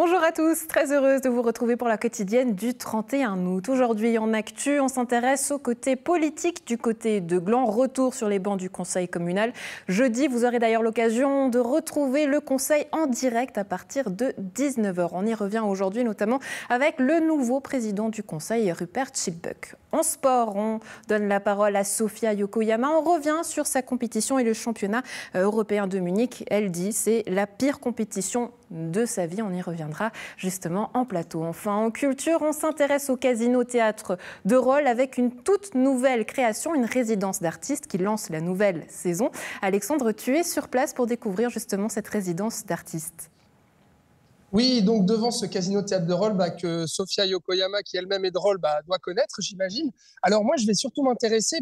Bonjour à tous, très heureuse de vous retrouver pour la quotidienne du 31 août. Aujourd'hui en actu, on s'intéresse au côté politique du côté de Gland. Retour sur les bancs du conseil communal. Jeudi, vous aurez d'ailleurs l'occasion de retrouver le conseil en direct à partir de 19h. On y revient aujourd'hui notamment avec le nouveau président du conseil, Rupert Schildbøck. En sport, on donne la parole à Sofia Yokoyama. On revient sur sa compétition et le championnat européen de Munich. Elle dit c'est la pire compétition de sa vie. On y reviendra justement en plateau. Enfin, en culture, on s'intéresse au Casino Théâtre de Rolle avec une toute nouvelle création, une résidence d'artistes qui lance la nouvelle saison. Alexandre, tu es sur place pour découvrir justement cette résidence d'artistes. Oui, donc devant ce Casino Théâtre de Rolle que Sofia Yokoyama, qui elle-même est de Rolle, doit connaître, j'imagine. Alors moi, je vais surtout m'intéresser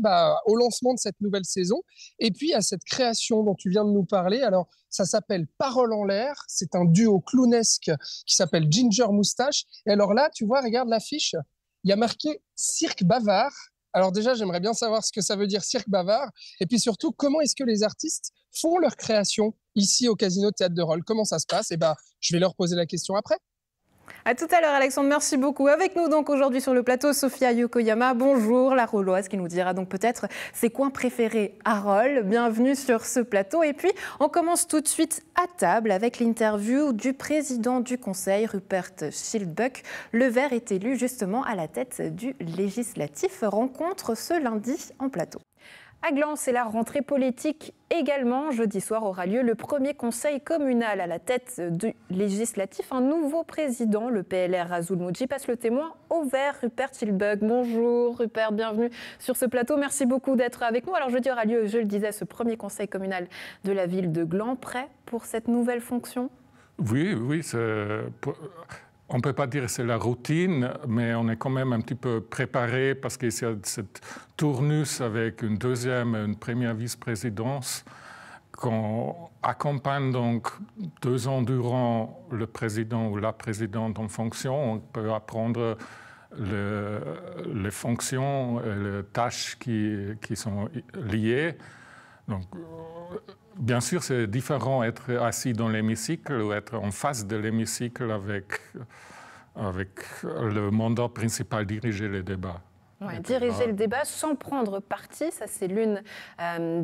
au lancement de cette nouvelle saison et puis à cette création dont tu viens de nous parler. Alors, ça s'appelle Parole en l'air. C'est un duo clownesque qui s'appelle Ginger Moustache. Et alors là, tu vois, regarde l'affiche, il y a marqué Cirque Bavard. Alors déjà, j'aimerais bien savoir ce que ça veut dire Cirque Bavard. Et puis surtout, comment est-ce que les artistes font leur création ici au Casino Théâtre de Rolle? Comment ça se passe? Je vais leur poser la question après. À tout à l'heure, Alexandre, merci beaucoup. Avec nous donc aujourd'hui sur le plateau, Sofia Yokoyama. Bonjour, la Rolloise qui nous dira donc peut-être ses coins préférés à Rolle. Bienvenue sur ce plateau. Et puis, on commence tout de suite à table avec l'interview du président du Conseil, Rupert Schildbøck. Le Vert est élu justement à la tête du législatif. Rencontre ce lundi en plateau. À Gland, c'est la rentrée politique également. Jeudi soir aura lieu le premier conseil communal à la tête du législatif. Un nouveau président, le PLR Rasoul Moodji, passe le témoin au Vert, Rupert Schildbøck. Bonjour Rupert, bienvenue sur ce plateau. Merci beaucoup d'être avec nous. Alors jeudi aura lieu, je le disais, ce premier conseil communal de la ville de Gland. Prêt pour cette nouvelle fonction? Oui, on ne peut pas dire que c'est la routine, mais on est quand même un petit peu préparé parce qu'il y a cette tournus avec une deuxième et une première vice-présidence qu'on accompagne donc 2 ans durant le président ou la présidente en fonction. On peut apprendre les fonctions et les tâches qui sont liées. Donc, bien sûr, c'est différent être assis dans l'hémicycle ou être en face de l'hémicycle avec le mandat principal, diriger les débats. Ouais, diriger le débat sans prendre parti, ça c'est l'une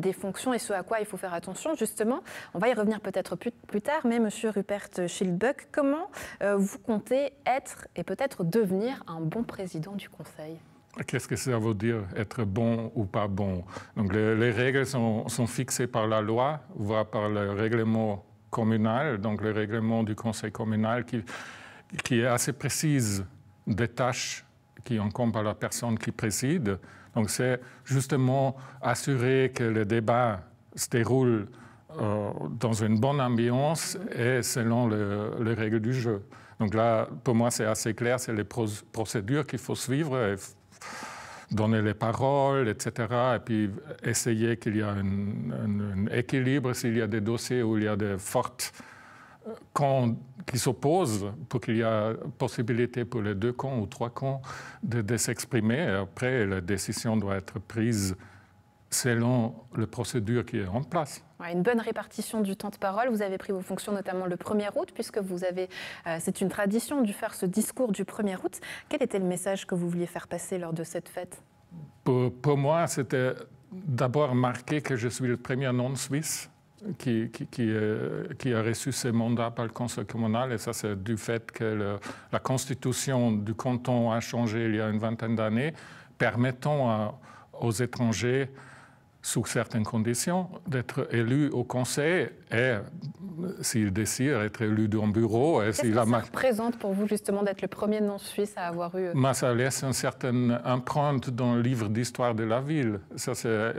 des fonctions et ce à quoi il faut faire attention justement. On va y revenir peut-être plus tard, mais Monsieur Rupert Schildbøck, comment vous comptez être et peut-être devenir un bon président du Conseil ? Qu'est-ce que ça veut dire, être bon ou pas bon? Donc les règles sont fixées par la loi, voire par le règlement communal, donc le règlement du conseil communal qui est assez précise des tâches qui incombent à la personne qui préside. Donc c'est justement assurer que le débat se déroule dans une bonne ambiance et selon les règles du jeu. Donc là, pour moi, c'est assez clair, c'est les procédures qu'il faut suivre. Donner les paroles, etc. Et puis essayer qu'il y ait un équilibre s'il y a des dossiers où il y a des fortes camps qui s'opposent pour qu'il y ait possibilité pour les 2 camps ou 3 camps de s'exprimer. Et après, la décision doit être prise selon la procédure qui est en place. Ouais, une bonne répartition du temps de parole. Vous avez pris vos fonctions notamment le 1er août, puisque vous avez, c'est une tradition de faire ce discours du 1er août. Quel était le message que vous vouliez faire passer lors de cette fête? Pour moi, c'était d'abord marquer que je suis le premier non-suisse qui a reçu ce mandat par le Conseil communal. Et ça, c'est du fait que la constitution du canton a changé il y a une vingtaine d'années, permettant aux étrangers, sous certaines conditions, d'être élus au conseil et, s'ils désirent, être élus dans le bureau. Qu'est-ce que ça représente pour vous, justement, d'être le premier non-suisse à avoir eu... Ça laisse une certaine empreinte dans le livre d'histoire de la ville. Ça, c'est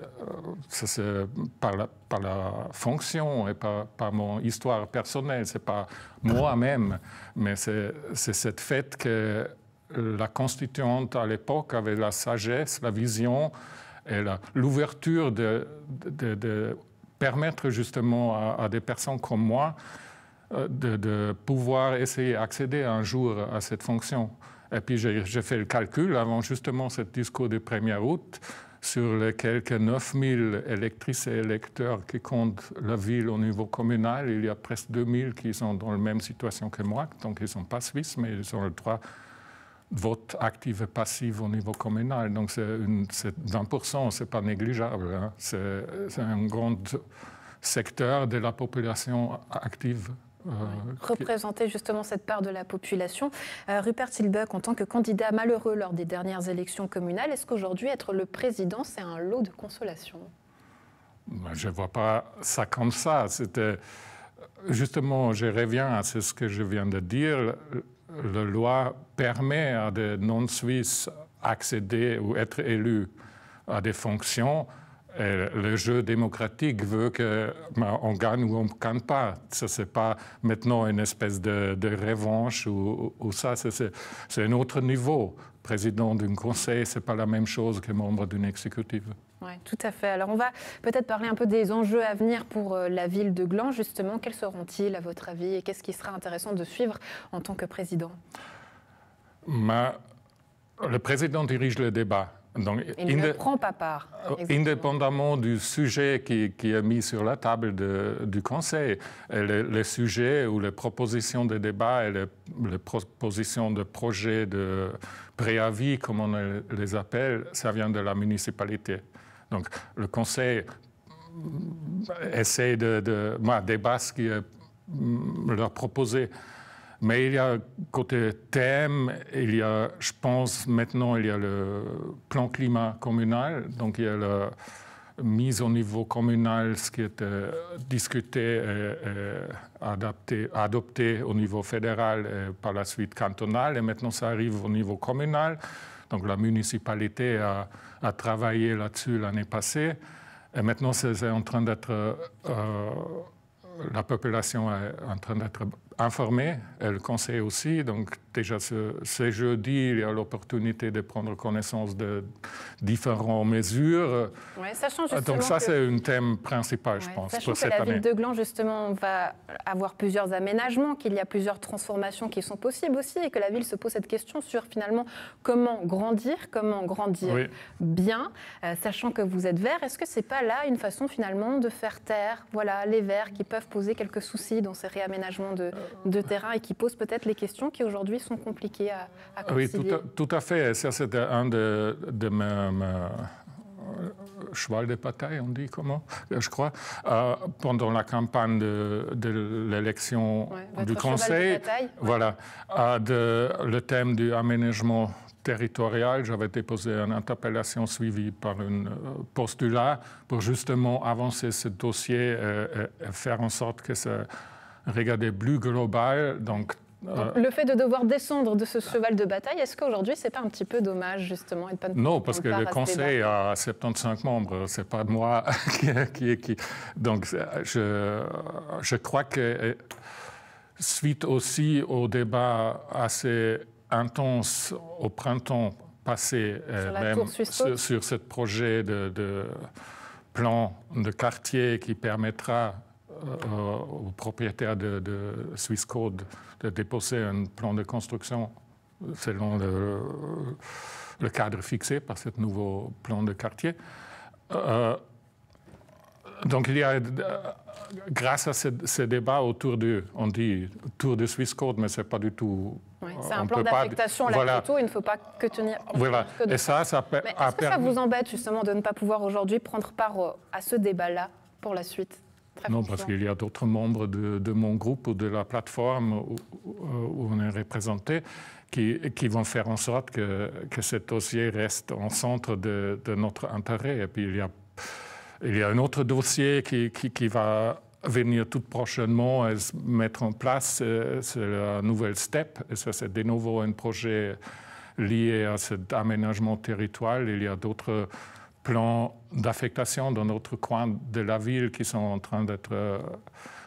par la fonction et par mon histoire personnelle. Ce n'est pas moi-même, mais c'est cette fait que la constituante, à l'époque, avait la sagesse, la vision et l'ouverture de permettre justement à des personnes comme moi de pouvoir essayer d'accéder un jour à cette fonction. Et puis j'ai fait le calcul avant justement ce discours du 1er août. sur les quelques 9000 électrices et électeurs qui comptent la ville au niveau communal, il y a presque 2000 qui sont dans la même situation que moi, donc ils ne sont pas suisses, mais ils ont le droit de vote actif et passif au niveau communal. Donc c'est 20%, ce n'est pas négligeable. Hein. C'est un grand secteur de la population active. Représenter justement cette part de la population. Rupert Tilbuck, en tant que candidat malheureux lors des dernières élections communales, est-ce qu'aujourd'hui, être le président, c'est un lot de consolation? Je ne vois pas ça comme ça. Justement, je reviens à ce que je viens de dire. La loi permet à des non-Suisses accéder ou être élus à des fonctions. Et le jeu démocratique veut qu'on gagne ou on ne gagne pas. Ce n'est pas maintenant une espèce de revanche ou ça, c'est un autre niveau. Président d'un conseil, ce n'est pas la même chose que membre d'une exécutive. Oui, tout à fait. Alors on va peut-être parler un peu des enjeux à venir pour la ville de Gland, justement. Quels seront-ils à votre avis et qu'est-ce qui sera intéressant de suivre en tant que président? Le président dirige le débat. Donc, il ne prend pas part. Exactement. Indépendamment du sujet qui est mis sur la table du Conseil, les sujets ou les propositions de débat et les propositions de projets de préavis, comme on les appelle, ça vient de la municipalité. Donc le Conseil essaie de débattre ce qui est leur proposé. Mais il y a côté thème, il y a, je pense maintenant, il y a le plan climat communal, donc il y a la mise au niveau communal, ce qui est discuté et adopté au niveau fédéral et par la suite cantonal, et maintenant ça arrive au niveau communal. Donc la municipalité a travaillé là-dessus l'année passée, et maintenant c'est en train d'être... la population est en train d'être informée, et le Conseil aussi. Donc déjà ce jeudi, il y a l'opportunité de prendre connaissance de différentes mesures. Ouais, sachant donc ça, c'est un thème principal, je pense, pour cette année. Sachant que la ville de Gland, justement, va avoir plusieurs aménagements, qu'il y a plusieurs transformations qui sont possibles aussi, et que la ville se pose cette question sur finalement comment grandir oui. bien, sachant que vous êtes vert. Est-ce que c'est pas là une façon finalement de faire taire, voilà, les verts qui peuvent poser quelques soucis dans ces réaménagements de terrain et qui posent peut-être les questions qui aujourd'hui sont compliquées à concilier? Oui, tout à fait. Ça, c'était un de mes cheval de bataille, on dit comment, je crois, pendant la campagne de l'élection du Conseil. Voilà, le thème du aménagement territorial, j'avais déposé une interpellation suivie par un postulat pour justement avancer ce dossier et faire en sorte que ça regarde plus global. Donc, le fait de devoir descendre de ce cheval de bataille, est-ce qu'aujourd'hui, ce n'est pas un petit peu dommage, justement, et de pas Non, parce que le Conseil a 75 membres, ce n'est pas moi qui... Donc, je crois que suite aussi au débat assez intense au printemps passé, même sur ce projet de plan de quartier qui permettra aux propriétaires de Swisscode de déposer un plan de construction selon le cadre fixé par ce nouveau plan de quartier. Donc il y a, grâce à ce débat autour de Swisscode, mais ce n'est pas du tout... Oui, c'est un plan d'affectation, là, plutôt, il ne faut pas que tenir... Voilà, et ça Est-ce que ça vous embête, justement, de ne pas pouvoir aujourd'hui prendre part à ce débat-là pour la suite? Non, parce qu'il y a d'autres membres de mon groupe ou de la plateforme où on est représenté qui vont faire en sorte que ce dossier reste au centre de notre intérêt. Et puis il y a un autre dossier qui va venir tout prochainement et se mettre en place, c'est la nouvelle STEP. Et ça, c'est de nouveau un projet lié à cet aménagement territorial. Il y a d'autres plans d'affectation dans d'autres coins de la ville qui sont en train d'être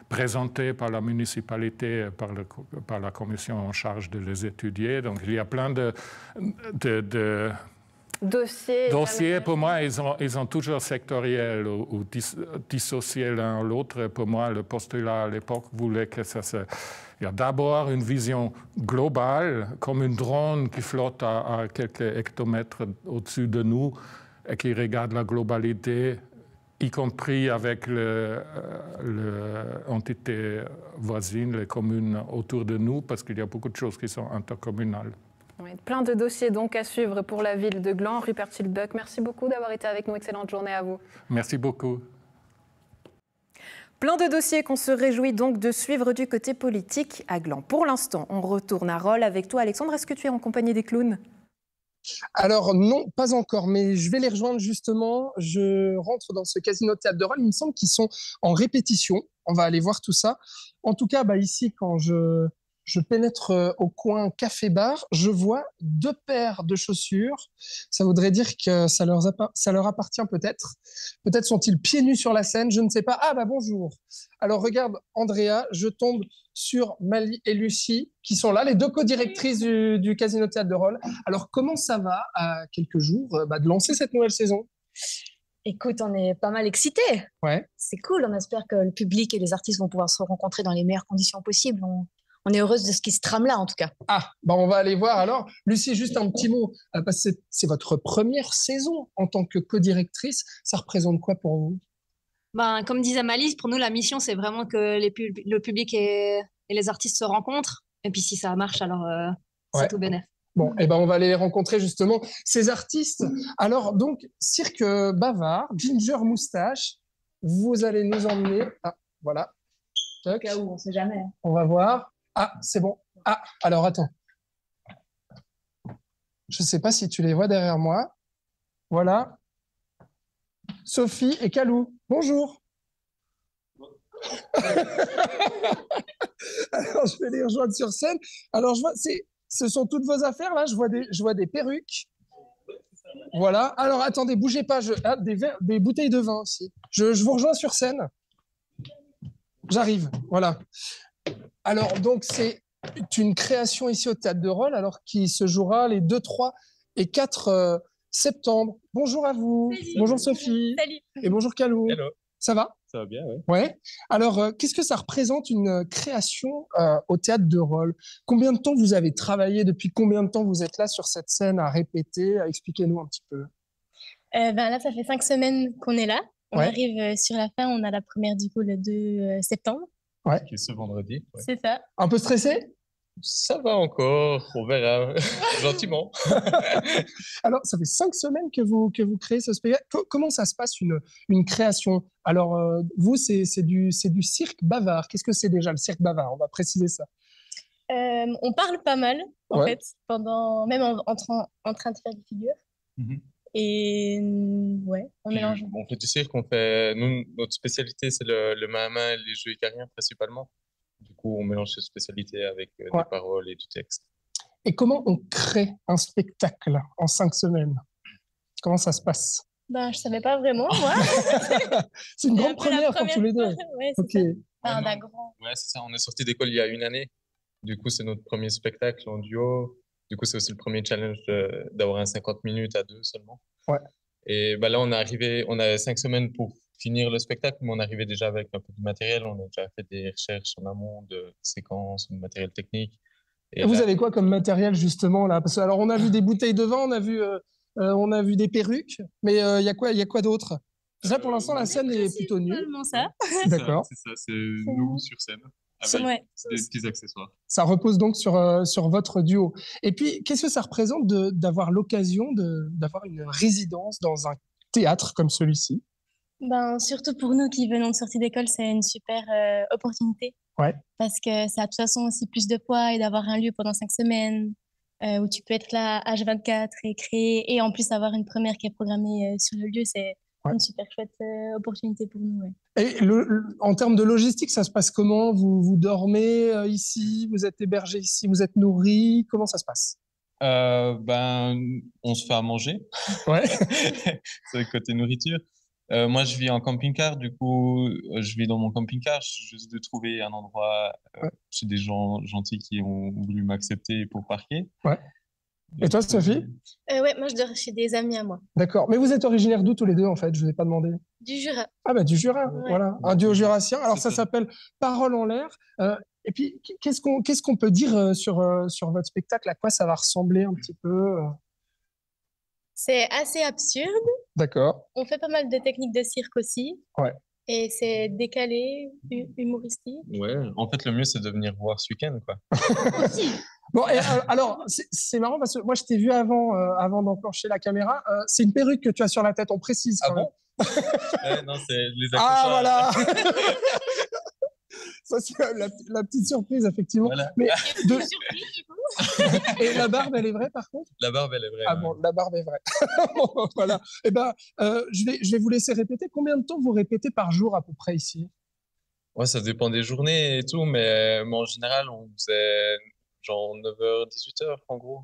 présentés par la municipalité, par la commission en charge de les étudier. Donc il y a plein de dossiers. Pour moi, ils sont toujours sectoriels ou dissociés l'un à l'autre. Pour moi, le postulat à l'époque voulait que il y a d'abord une vision globale, comme une drone qui flotte à quelques hectomètres au-dessus de nous. et qui regarde la globalité, y compris avec l'entité voisine, les communes autour de nous, parce qu'il y a beaucoup de choses qui sont intercommunales. Oui, plein de dossiers donc à suivre pour la ville de Gland. Rupert Schildbuck, merci beaucoup d'avoir été avec nous. Excellente journée à vous. Merci beaucoup. Plein de dossiers qu'on se réjouit donc de suivre du côté politique à Gland. Pour l'instant, on retourne à Rolle avec toi, Alexandre. Est-ce que tu es en compagnie des clowns ? Alors non, pas encore, mais je vais les rejoindre justement. Je rentre dans ce casino théâtre de Rolle. Il me semble qu'ils sont en répétition. On va aller voir tout ça. En tout cas, ici, quand je pénètre au coin café-bar, je vois 2 paires de chaussures. Ça voudrait dire que ça leur appartient peut-être. Peut-être sont-ils pieds nus sur la scène, je ne sais pas. Ah bonjour. Alors regarde, Andrea, je tombe sur Mali et Lucie, qui sont là, les 2 co-directrices du Casino Théâtre de Rolle. Alors comment ça va à quelques jours de lancer cette nouvelle saison ? Écoute, on est pas mal excités. Ouais. C'est cool, on espère que le public et les artistes vont pouvoir se rencontrer dans les meilleures conditions possibles. On est heureuse de ce qui se trame là, en tout cas. Ah, on va aller voir alors. Lucie, juste un petit mot, parce que c'est votre première saison en tant que co-directrice. Ça représente quoi pour vous ? Comme disait Malice, pour nous, la mission, c'est vraiment que le public et les artistes se rencontrent. Et puis, si ça marche, alors c'est tout bénef. Bon, on va aller les rencontrer justement, ces artistes. Alors, donc, Cirque Bavard, Ginger Moustache, vous allez nous emmener... Ah, voilà. Au cas où, on ne sait jamais. On va voir. Ah, c'est bon. Ah, alors attends. Je ne sais pas si tu les vois derrière moi. Voilà. Sophie et Kalou. Bonjour. Alors, je vais les rejoindre sur scène. Alors, je vois, ce sont toutes vos affaires, là. Je vois des perruques. Voilà. Alors, attendez, bougez pas. Des bouteilles de vin aussi. Je vous rejoins sur scène. J'arrive. Voilà. Alors, donc, c'est une création ici au Théâtre de Rolle, alors qui se jouera les 2, 3 et 4 septembre. Bonjour à vous. Salut. Bonjour Sophie. Salut. Et bonjour Kalou. Hello. Ça va ? Ça va bien, oui. Ouais. Alors, qu'est-ce que ça représente une création au Théâtre de Rolle ? Combien de temps vous avez travaillé ? Depuis combien de temps vous êtes là sur cette scène à répéter ? Expliquez-nous un petit peu. Là, ça fait 5 semaines qu'on est là. On arrive sur la fin. On a la première du coup le 2 septembre. Ouais. Qui est ce vendredi. Ouais. C'est ça. Un peu stressé ? Ça va encore, on verra, gentiment. Alors, ça fait 5 semaines que vous créez ce spectacle. Comment ça se passe une création ? Alors, vous, c'est du cirque bavard. Qu'est-ce que c'est déjà le cirque bavard ? On va préciser ça. On parle pas mal, en fait, même en train de faire des figures. Mm-hmm. Et on mélange. On fait du cirque, nous, notre spécialité, c'est le main à main et les jeux icariens principalement. Du coup, on mélange ces spécialités avec des paroles et du texte. Et comment on crée un spectacle en 5 semaines ? Comment ça se passe ? Je savais pas vraiment, moi. C'est une grande première pour tous les deux. Ouais, c'est ça. Ouais, c'est ça. On est sorti d'école il y a 1 année. Du coup, c'est notre premier spectacle en duo. Du coup, c'est aussi le premier challenge d'avoir un 50 minutes à 2 seulement. Ouais. Et là, on a 5 semaines pour finir le spectacle, mais on arrivait déjà avec un peu de matériel. On a déjà fait des recherches en amont de séquences, de matériel technique. Et vous avez quoi comme matériel justement là ? Parce que, alors, on a vu des bouteilles de vin, on a vu des perruques, mais il y a quoi d'autre ? Là, pour l'instant, la scène est plutôt nue. C'est seulement ça. D'accord. C'est ça, c'est nous sur scène. Avec des petits accessoires. Ça repose donc sur votre duo. Et puis, qu'est-ce que ça représente d'avoir l'occasion d'avoir une résidence dans un théâtre comme celui-ci ? Surtout pour nous qui venons de sortir d'école, c'est une super opportunité. Ouais. Parce que ça a de toute façon aussi plus de poids et d'avoir un lieu pendant 5 semaines où tu peux être là H24 et créer et en plus avoir une première qui est programmée sur le lieu, c'est une super chouette opportunité pour nous. Ouais. Et en termes de logistique, ça se passe comment ? Vous dormez ici, vous êtes hébergé ici, vous êtes nourri, comment ça se passe ? On se fait à manger. Ouais. C'est le côté nourriture. Moi, je vis en camping-car, du coup, je vis dans mon camping-car. Je juste de trouver un endroit chez des gens gentils qui ont voulu m'accepter pour parquer. Ouais. Et toi, Sophie ? Moi, je dors chez des amis à moi. D'accord. Mais vous êtes originaires d'où tous les deux, en fait ? Je ne vous ai pas demandé. Du Jura. Ah, du Jura, voilà. Un duo jurassien. Alors, ça s'appelle Paroles en l'air. Et puis, qu'est-ce qu'on peut dire sur votre spectacle ? À quoi ça va ressembler un petit peu ? C'est assez absurde. D'accord. On fait pas mal de techniques de cirque aussi. Ouais. Et c'est décalé, humoristique. Ouais, en fait, le mieux, c'est de venir voir ce week-end, quoi. Bon, et, alors, c'est marrant parce que moi, je t'ai vu avant d'enclencher la caméra. C'est une perruque que tu as sur la tête, on précise. Ah quand même. bon? Ouais, non, c'est les Ah, accessoires. voilà. Ça, c'est la petite surprise, effectivement. Voilà. Mais de... Surprise, du coup. Et la barbe, elle est vraie, par contre? La barbe, elle est vraie. Ah ouais. bon, la barbe est vraie. Bon, voilà. Eh ben, je vais vous laisser répéter. Combien de temps vous répétez par jour à peu près ici? Ouais, ça dépend des journées et tout, mais en général, on faisait genre 9h, 18h, en gros.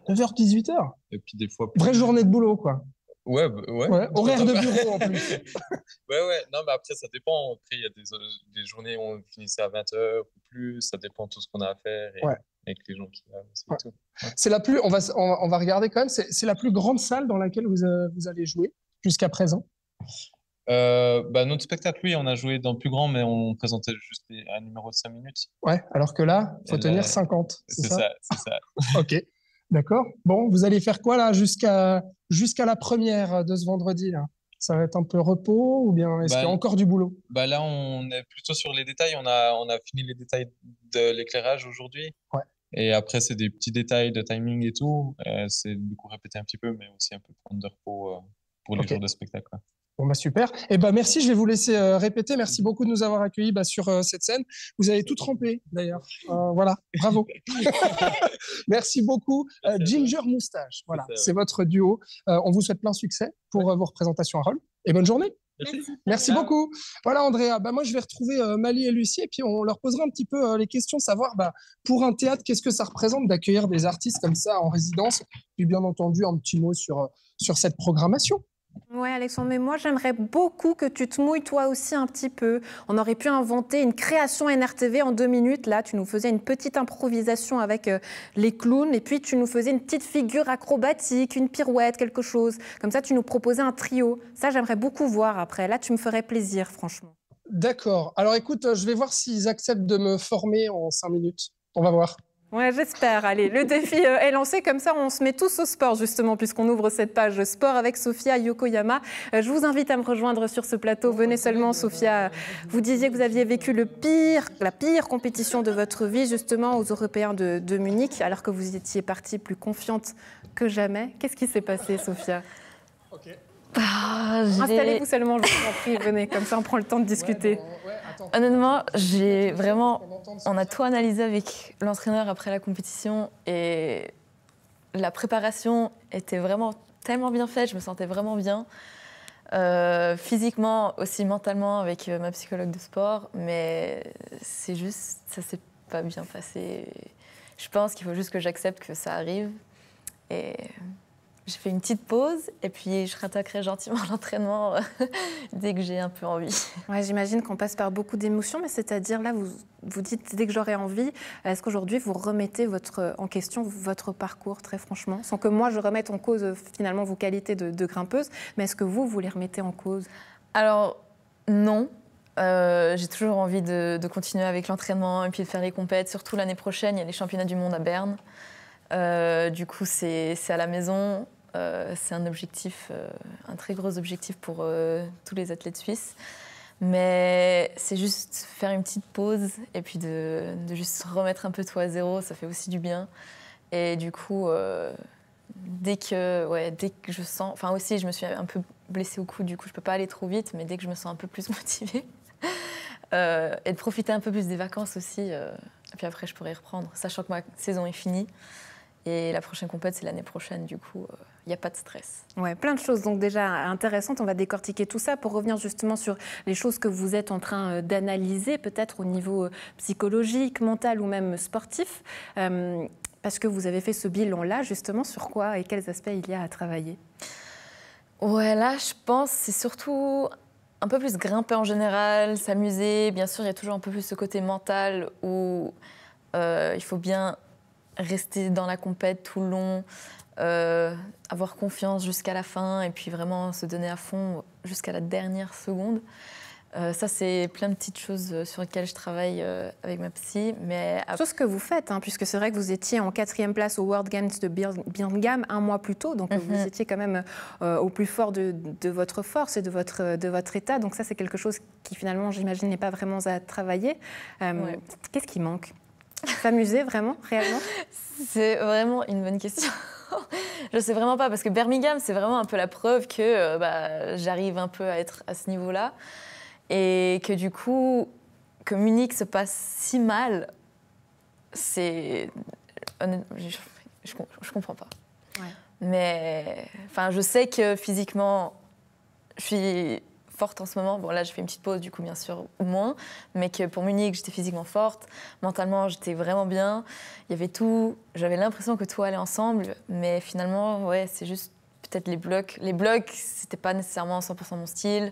9h, 18h? Et puis des fois plus. Vraie journée de boulot, quoi. Ouais, ouais. Ouais, horaire de bureau en plus. Ouais. Non, mais après, ça dépend. Après, il y a des journées où on finissait à 20h ou plus. Ça dépend de tout ce qu'on a à faire et Ouais. avec les gens qui viennent. C'est Ouais. tout. C'est la plus, on va regarder quand même, c'est la plus grande salle dans laquelle vous allez jouer jusqu'à présent. Notre spectacle, oui, on a joué dans le plus grand, mais on présentait juste un numéro de 5 minutes. Ouais, alors que là, il faut Et tenir là, 50. C'est ça, c'est ça. Ok, d'accord. Bon, vous allez faire quoi là jusqu'à la première de ce vendredi là? Ça va être un peu repos ou bien est-ce qu'il y a encore du boulot? Là, on est plutôt sur les détails. On a fini les détails de l'éclairage aujourd'hui. Ouais. Et après, c'est des petits détails de timing et tout. C'est du coup répéter un petit peu, mais aussi un peu prendre de repos pour les jours de spectacle. Quoi. Bon, bah super. Et ben merci, je vais vous laisser répéter. Merci beaucoup de nous avoir accueillis sur cette scène. Vous avez tout trempé d'ailleurs. Voilà, bravo. Merci beaucoup. Ginger Moustache, voilà, c'est votre duo. On vous souhaite plein succès pour vos représentations à Rolles. Et bonne journée. Merci beaucoup. Voilà, Andrea. Moi, je vais retrouver Mali et Lucie et puis on leur posera un petit peu les questions, savoir pour un théâtre, qu'est-ce que ça représente d'accueillir des artistes comme ça en résidence. Puis bien entendu, un petit mot sur cette programmation. Ouais, Alexandre, mais moi, j'aimerais beaucoup que tu te mouilles toi aussi un petit peu. On aurait pu inventer une création NRTV en 2 minutes. Là, tu nous faisais une petite improvisation avec les clowns et puis tu nous faisais une petite figure acrobatique, une pirouette, quelque chose. Comme ça, tu nous proposais un trio. Ça, j'aimerais beaucoup voir après. Là, tu me ferais plaisir, franchement. D'accord. Alors, écoute, je vais voir s'ils acceptent de me former en 5 minutes. On va voir. Ouais, j'espère. Allez, le défi est lancé. Comme ça, on se met tous au sport, justement, puisqu'on ouvre cette page sport avec Sophia Yokoyama. Je vous invite à me rejoindre sur ce plateau. Venez seulement, Sophia. Vous disiez que vous aviez vécu la pire compétition de votre vie, justement, aux Européens de Munich, alors que vous étiez partie plus confiante que jamais. Qu'est-ce qui s'est passé, Sophia? Installez-vous seulement, je vous en prie. Venez, comme ça, on prend le temps de discuter. Honnêtement, on a tout analysé avec l'entraîneur après la compétition et la préparation était vraiment tellement bien faite, je me sentais vraiment bien. Physiquement, aussi mentalement avec ma psychologue de sport, mais c'est juste, ça s'est pas bien passé. Je pense qu'il faut juste que j'accepte que ça arrive et j'ai fait une petite pause et puis je rattaquerai gentiment l'entraînement dès que j'ai un peu envie. Ouais, j'imagine qu'on passe par beaucoup d'émotions, mais c'est-à-dire là, vous dites dès que j'aurai envie. Est-ce qu'aujourd'hui vous remettez en question votre parcours très franchement, sans que moi je remette en cause finalement vos qualités de grimpeuse, mais est-ce que vous les remettez en cause? Alors non. J'ai toujours envie de continuer avec l'entraînement et puis de faire les compètes. Surtout l'année prochaine, il y a les championnats du monde à Berne. Du coup, c'est à la maison. C'est un objectif, un très gros objectif pour tous les athlètes suisses. Mais c'est juste faire une petite pause et puis de juste remettre un peu tout à zéro, ça fait aussi du bien. Et du coup, dès que je sens... Enfin aussi, je me suis un peu blessée au cou, du coup, je ne peux pas aller trop vite, mais dès que je me sens un peu plus motivée, et de profiter un peu plus des vacances aussi, et puis après, je pourrai reprendre, sachant que ma saison est finie. Et la prochaine compète, c'est l'année prochaine, du coup, il n'y a pas de stress. Ouais, plein de choses donc déjà intéressantes. On va décortiquer tout ça pour revenir justement sur les choses que vous êtes en train d'analyser, peut-être au niveau psychologique, mental ou même sportif. Parce que vous avez fait ce bilan-là, justement, sur quoi et quels aspects il y a à travailler? Ouais, là, je pense c'est surtout un peu plus grimper en général, s'amuser. Bien sûr, il y a toujours un peu plus ce côté mental où il faut bien rester dans la compète tout le long, avoir confiance jusqu'à la fin et puis vraiment se donner à fond jusqu'à la dernière seconde. Ça, c'est plein de petites choses sur lesquelles je travaille avec ma psy. Chose que vous faites, hein, puisque c'est vrai que vous étiez en 4e place au World Games de Birmingham un mois plus tôt. Donc, vous étiez quand même au plus fort de votre force et de votre état. Donc, ça, c'est quelque chose qui, finalement, j'imagine, n'est pas vraiment à travailler. Qu'est-ce qui manque ? S'amuser, vraiment, réellement ? C'est vraiment une bonne question. Je ne sais vraiment pas, parce que Birmingham, c'est vraiment un peu la preuve que j'arrive un peu à être à ce niveau-là. Et que du coup, que Munich se passe si mal, c'est... Je comprends pas. Ouais. Mais je sais que physiquement, je suis forte en ce moment. Bon, là, je fais une petite pause, du coup, bien sûr, ou moins. Mais que pour Munich, j'étais physiquement forte. Mentalement, j'étais vraiment bien. Il y avait tout. J'avais l'impression que tout allait ensemble. Mais finalement, ouais, c'est juste peut-être les blocs. Les blocs, c'était pas nécessairement 100% mon style.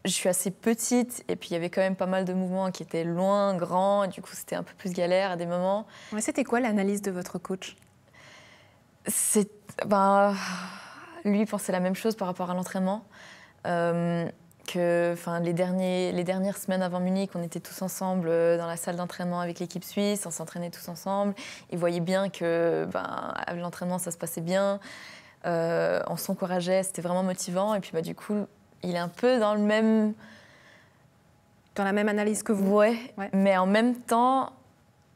Je suis assez petite et puis il y avait quand même pas mal de mouvements qui étaient loin, grands. Et du coup, c'était un peu plus galère à des moments. Mais c'était quoi l'analyse de votre coach ? Lui pensait la même chose par rapport à l'entraînement. Les dernières semaines avant Munich, on était tous ensemble dans la salle d'entraînement avec l'équipe suisse, on s'entraînait tous ensemble. Il voyait bien que à l'entraînement, ça se passait bien. On s'encourageait, c'était vraiment motivant. Et puis du coup, il est un peu dans la même analyse que vous. Ouais. Mais en même temps,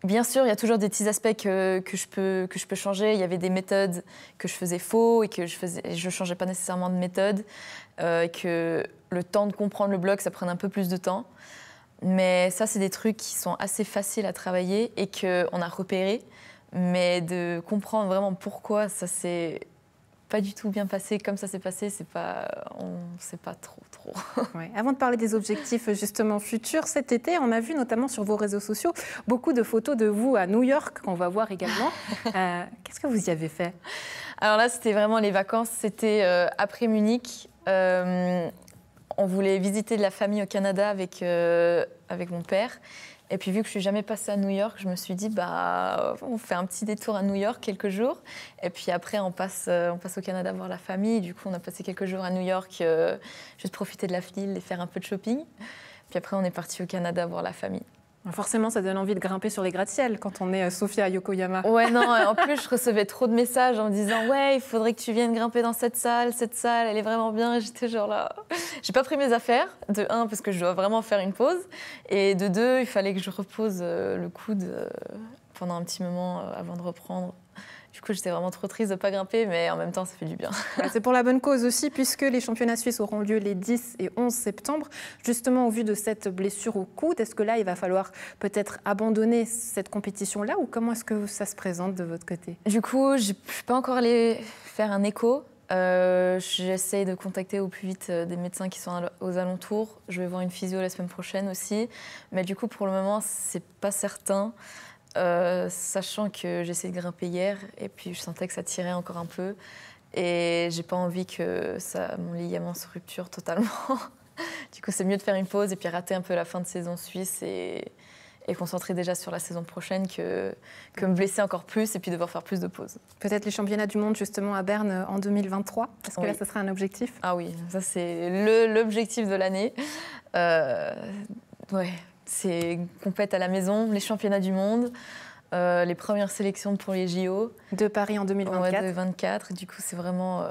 bien sûr, il y a toujours des petits aspects que je peux changer. Il y avait des méthodes que je faisais faux et que je changeais pas nécessairement de méthode. Que le temps de comprendre le bloc, ça prenait un peu plus de temps. Mais ça, c'est des trucs qui sont assez faciles à travailler et qu'on a repérés. Mais de comprendre vraiment pourquoi ça s'est pas du tout bien passé comme ça s'est passé, on ne sait pas trop. Ouais. Avant de parler des objectifs justement futurs, cet été, on a vu notamment sur vos réseaux sociaux beaucoup de photos de vous à New York, qu'on va voir également. Qu'est-ce que vous y avez fait ? Alors là, c'était vraiment les vacances. C'était après Munich. On voulait visiter de la famille au Canada avec mon père. Et puis, vu que je suis jamais passée à New York, je me suis dit, on fait un petit détour à New York quelques jours. Et puis après, on passe au Canada voir la famille. Du coup, on a passé quelques jours à New York, juste profiter de la ville et faire un peu de shopping. Puis après, on est parti au Canada voir la famille. Forcément, ça donne envie de grimper sur les gratte-ciel quand on est Sophia Yokoyama. Ouais, non, en plus, je recevais trop de messages en me disant « Ouais, il faudrait que tu viennes grimper dans cette salle, elle est vraiment bien. » Et j'étais genre là... J'ai pas pris mes affaires, de 1, parce que je dois vraiment faire une pause, et de 2, il fallait que je repose le coude pendant un petit moment avant de reprendre. Du coup, j'étais vraiment trop triste de ne pas grimper, mais en même temps, ça fait du bien. C'est pour la bonne cause aussi, puisque les championnats suisses auront lieu les 10 et 11 septembre. Justement, au vu de cette blessure au coude, est-ce que là, il va falloir peut-être abandonner cette compétition-là, ou comment est-ce que ça se présente de votre côté ? Du coup, je ne suis pas encore allée faire un écho. J'essaie de contacter au plus vite des médecins qui sont aux alentours. Je vais voir une physio la semaine prochaine aussi. Mais du coup, pour le moment, ce n'est pas certain. Sachant que j'ai essayé de grimper hier et puis je sentais que ça tirait encore un peu et j'ai pas envie que mon ligament se rupture totalement. Du coup, c'est mieux de faire une pause et puis rater un peu la fin de saison suisse et concentrer déjà sur la saison prochaine que me blesser encore plus et puis devoir faire plus de pauses. Peut-être les championnats du monde justement à Berne en 2023. Est-ce que là, ça serait un objectif ? Ah oui, ça c'est l'objectif de l'année. Ouais. C'est compète à la maison, les championnats du monde, les premières sélections pour les JO. De Paris en 2024. Ouais, 2024. Du coup, c'est vraiment...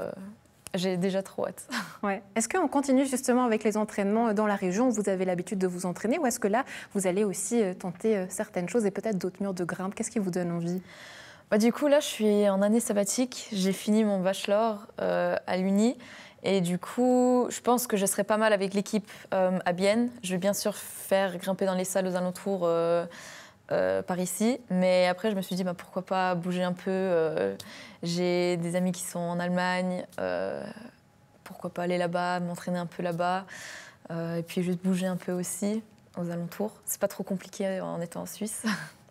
j'ai déjà trop hâte. Ouais. Est-ce qu'on continue justement avec les entraînements dans la région où vous avez l'habitude de vous entraîner, ou est-ce que là, vous allez aussi tenter certaines choses et peut-être d'autres murs de grimpe ? Qu'est-ce qui vous donne envie ? Du coup, là, je suis en année sabbatique. J'ai fini mon bachelor à l'Uni. Et du coup, je pense que je serai pas mal avec l'équipe à Bienne. Je vais bien sûr faire grimper dans les salles aux alentours par ici. Mais après, je me suis dit, pourquoi pas bouger un peu. J'ai des amis qui sont en Allemagne. Pourquoi pas aller là-bas, m'entraîner un peu là-bas. Et puis juste bouger un peu aussi aux alentours. C'est pas trop compliqué en étant en Suisse.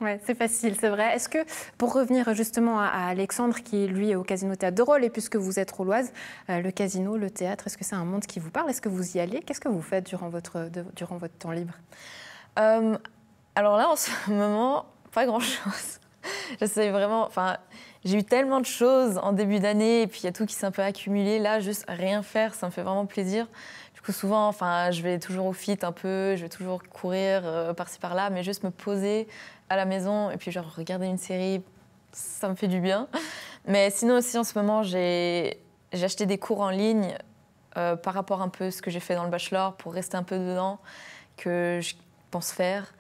Ouais, c'est facile, c'est vrai. Est-ce que, pour revenir justement à Alexandre, qui est lui au Casino Théâtre de Rolles, et puisque vous êtes rolloise, le casino, le théâtre, est-ce que c'est un monde qui vous parle ? Est-ce que vous y allez ? Qu'est-ce que vous faites durant votre temps libre ? Alors là, en ce moment, pas grand-chose. J'essaie vraiment... J'ai eu tellement de choses en début d'année, et puis il y a tout qui s'est un peu accumulé. Là, juste rien faire, ça me fait vraiment plaisir. Du coup, souvent, je vais toujours au fit un peu, je vais toujours courir par-ci par-là, mais juste me poser à la maison et puis genre regarder une série, ça me fait du bien. Mais sinon aussi, en ce moment, j'ai acheté des cours en ligne par rapport un peu à ce que j'ai fait dans le bachelor pour rester un peu dedans, que je pense faire.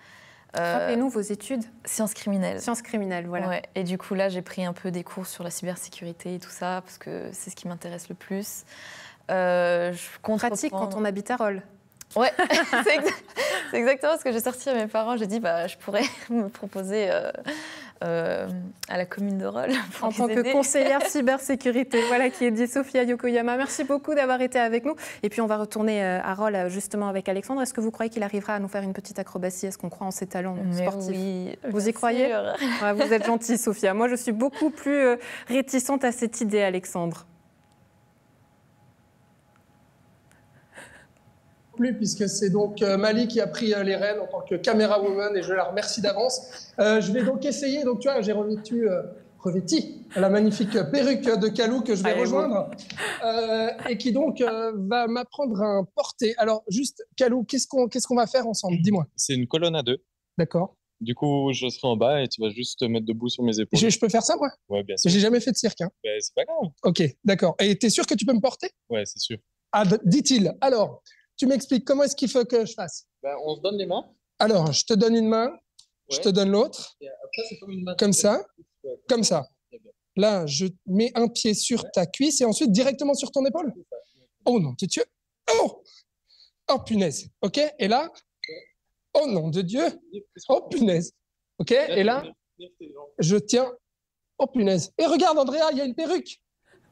Rappelez-nous vos études. Sciences criminelles. Sciences criminelles, voilà. Ouais. Et du coup, là, j'ai pris un peu des cours sur la cybersécurité et tout ça, parce que c'est ce qui m'intéresse le plus. Je compte pratique reprendre... quand on habite à Rolle. Ouais, c'est exactement ce que j'ai sorti à mes parents. J'ai dit, je pourrais me proposer à la commune de Rolle. En tant que conseillère cybersécurité, voilà qui est dit Sophia Yokoyama. Merci beaucoup d'avoir été avec nous. Et puis on va retourner à Rolle justement avec Alexandre. Est-ce que vous croyez qu'il arrivera à nous faire une petite acrobatie? Est-ce qu'on croit en ses talents sportifs? Oui, vous y croyez? Ouais, vous êtes gentille, Sophia. Moi, je suis beaucoup plus réticente à cette idée, Alexandre. Puisque c'est donc Mali qui a pris les rênes en tant que caméra woman et je la remercie d'avance. Je vais donc essayer, donc tu vois, j'ai revêti la magnifique perruque de Kalou que je vais rejoindre et qui donc va m'apprendre un porté. Alors juste, Kalou, qu'est-ce qu'on va faire ensemble? Dis-moi. C'est une colonne à 2. D'accord. Du coup, je serai en bas et tu vas juste te mettre debout sur mes épaules. Je peux faire ça, moi? Ouais, bien sûr. J'ai jamais fait de cirque. Hein. Ben, c'est pas grave. Ok, d'accord. Et t'es sûr que tu peux me porter? Ouais, c'est sûr. Ah, dit-il. Alors, tu m'expliques comment est-ce qu'il faut que je fasse? On se donne les mains. Alors, je te donne une main, je te donne l'autre. Après, c'est comme une main. Comme ça, comme ça. Là, je mets un pied sur ta cuisse et ensuite directement sur ton épaule. Oh non de Dieu. Oh! Oh punaise. OK? Et là? Oh non de Dieu. Oh punaise. OK? Et là, je tiens. Oh punaise. Et regarde, Andrea, il y a une perruque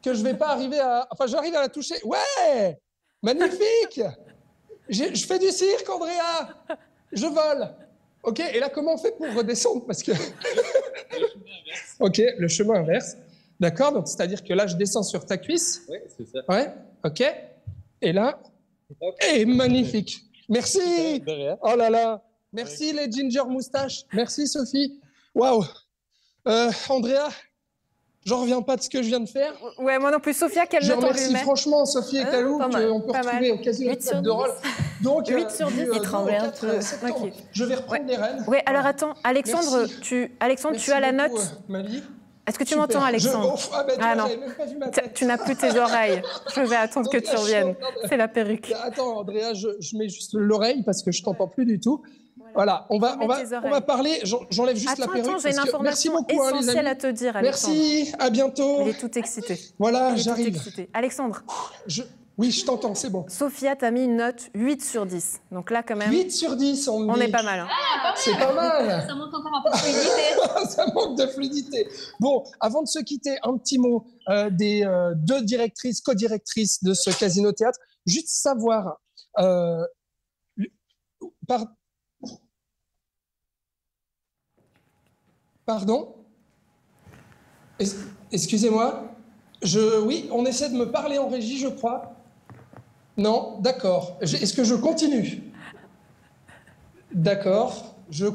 que je vais pas arriver à... Enfin, j'arrive à la toucher. Ouais! Magnifique! Je fais du cirque, Andrea! Je vole! OK, et là, comment on fait pour redescendre? Parce que... OK, le chemin inverse. D'accord, donc c'est-à-dire que là, je descends sur ta cuisse. Oui, c'est ça. Ouais, OK. Et là... Et magnifique! Merci! De rien. Oh là là! Merci les ginger moustaches. Merci, Sophie. Waouh! Andrea, j'en reviens pas de ce que je viens de faire. Ouais, moi non plus. Sophia, quelle Je note on lui remercie met? franchement Sophie et Kalou qu'on peut retrouver au Casino de Rolle. Donc, 8 sur 10, il tremblait un peu. Okay. Je vais reprendre les rênes. Oui, alors attends, Alexandre, tu as la note. Mali. Est-ce que tu m'entends, Alexandre? Non. Même pas vu ma tête. Tu n'as plus tes oreilles. Je vais attendre que tu reviennes. C'est la perruque. Attends, Andrea, je mets juste l'oreille parce que je t'entends plus du tout. Voilà, on va parler. J'enlève juste la perruque. Attends, j'ai une information essentielle à te dire, Alexandre. Merci, à bientôt. Il est tout excité. Voilà, j'arrive. Alexandre. Oui, je t'entends, c'est bon. Sophia t'a mis une note 8 sur 10. Donc là, quand même... 8 sur 10, on est pas mal. Hein. C'est pas mal. Ça manque encore un peu de fluidité. Ça manque de fluidité. Bon, avant de se quitter, un petit mot des deux directrices, co-directrices de ce Casino Théâtre. Juste savoir... Pardon? Excusez-moi. Oui, on essaie de me parler en régie, je crois. Non, d'accord. Est-ce que je continue? D'accord. Je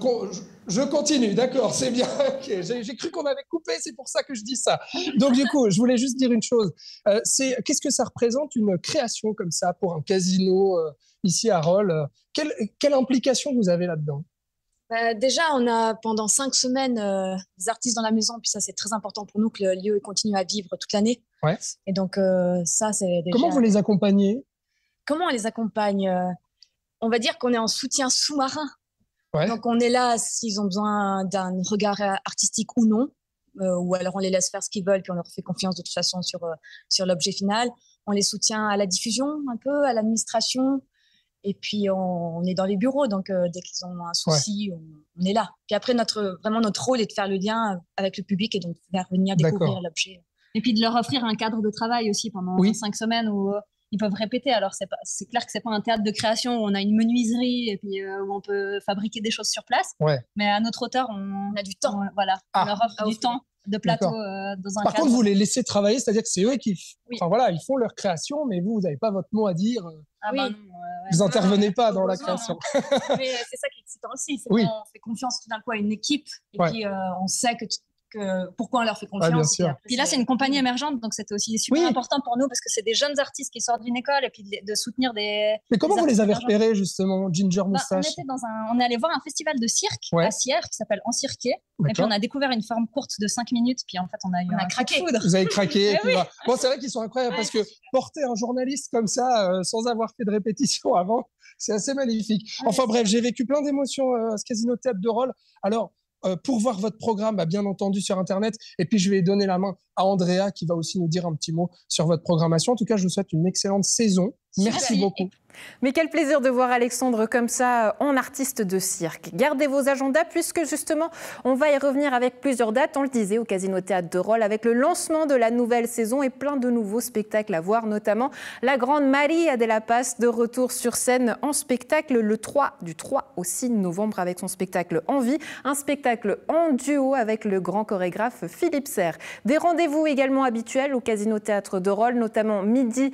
continue, d'accord, c'est bien. Okay. J'ai cru qu'on avait coupé, c'est pour ça que je dis ça. Donc du coup, je voulais juste dire une chose. Qu'est-ce que ça représente une création comme ça pour un casino ici à Rolle? Quelle implication vous avez là-dedans? Déjà, on a pendant 5 semaines des artistes dans la maison, puis ça c'est très important pour nous que le lieu continue à vivre toute l'année. Ouais. Et donc ça c'est déjà... Comment vous les accompagnez? Comment on les accompagne? On va dire qu'on est en soutien sous-marin. Ouais. Donc on est là s'ils ont besoin d'un regard artistique ou non, ou alors on les laisse faire ce qu'ils veulent, puis on leur fait confiance de toute façon sur l'objet final. On les soutient à la diffusion un peu, à l'administration. Et puis, on est dans les bureaux, donc dès qu'ils ont un souci, on est là. Puis après, vraiment notre rôle est de faire le lien avec le public et donc de faire venir découvrir l'objet. Et puis de leur offrir un cadre de travail aussi pendant 5 semaines où ils peuvent répéter. Alors, c'est clair que ce n'est pas un théâtre de création où on a une menuiserie et puis où on peut fabriquer des choses sur place. Ouais. Mais à notre hauteur, on a du temps. On leur offre du temps de plateau dans un Par contre, vous les laissez travailler, c'est-à-dire que c'est eux qui ils font leur création, mais vous n'avez pas votre mot à dire. Vous n'intervenez pas dans la création. Mais c'est ça qui est excitant aussi, c'est qu'on fait confiance tout d'un coup à une équipe et puis on sait que pourquoi on leur fait confiance. Puis là, c'est une compagnie émergente, donc c'était aussi super important pour nous parce que c'est des jeunes artistes qui sortent d'une école et puis de soutenir des. Mais comment vous les avez repérés justement, Ginger Moustache? On est allé voir un festival de cirque à Sierre qui s'appelle Encirqué. Et puis on a découvert une forme courte de 5 minutes. Puis en fait, on a craqué. Vous avez craqué. Bon, c'est vrai qu'ils sont incroyables parce que porter un journaliste comme ça sans avoir fait de répétition avant, c'est assez magnifique. Enfin bref, j'ai vécu plein d'émotions à ce Casino Théâtre de Rolles. Alors, pour voir votre programme, bien entendu, sur Internet. Et puis, je vais donner la main à Andrea qui va aussi nous dire un petit mot sur votre programmation. En tout cas, je vous souhaite une excellente saison. Merci beaucoup. Mais quel plaisir de voir Alexandre comme ça en artiste de cirque. Gardez vos agendas puisque justement on va y revenir avec plusieurs dates, on le disait, au Casino Théâtre de Rolles avec le lancement de la nouvelle saison et plein de nouveaux spectacles à voir, notamment la grande Maria de la Paz de retour sur scène en spectacle du 3 au 6 novembre avec son spectacle Envie, un spectacle en duo avec le grand chorégraphe Philippe Serre. Des rendez-vous également habituels au Casino Théâtre de Rolles, notamment midi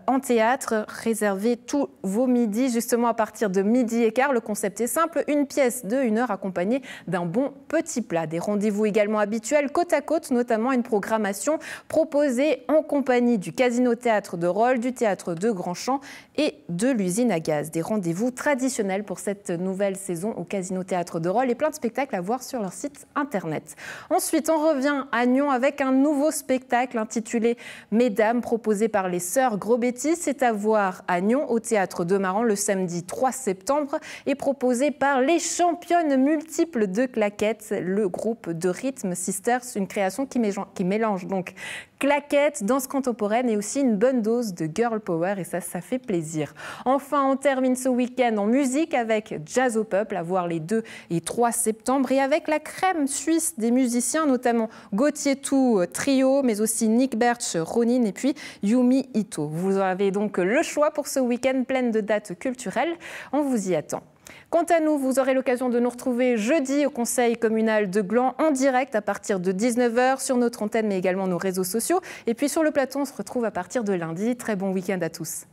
en théâtre, réservé tous vos midis, justement à partir de 12h15. Le concept est simple, une pièce de 1 heure accompagnée d'un bon petit plat. Des rendez-vous également habituels côte à côte, notamment une programmation proposée en compagnie du Casino Théâtre de Rolles, du Théâtre de Grandchamp et de l'usine à gaz. Des rendez-vous traditionnels pour cette nouvelle saison au Casino Théâtre de Rolles et plein de spectacles à voir sur leur site internet. Ensuite, on revient à Nyon avec un nouveau spectacle intitulé Mesdames, proposé par les Sœurs Grosbetti. C'est à voir à Nyon au Théâtre de Maran le samedi 3 septembre et proposé par les championnes multiples de claquettes, le groupe de Rhythm Sisters, une création qui mélange donc claquettes, danse contemporaine et aussi une bonne dose de girl power et ça fait plaisir. Enfin, on termine ce week-end en musique avec Jazz au Peuple, à voir les 2 et 3 septembre et avec la crème suisse des musiciens, notamment Gauthier Tou Trio, mais aussi Nick Birch, Ronin et puis Yumi Ito. Vous avez donc le choix pour ce week-end plein de dates culturelles. On vous y attend. Quant à nous, vous aurez l'occasion de nous retrouver jeudi au Conseil communal de Gland en direct à partir de 19h sur notre antenne, mais également nos réseaux sociaux. Et puis sur le plateau, on se retrouve à partir de lundi. Très bon week-end à tous.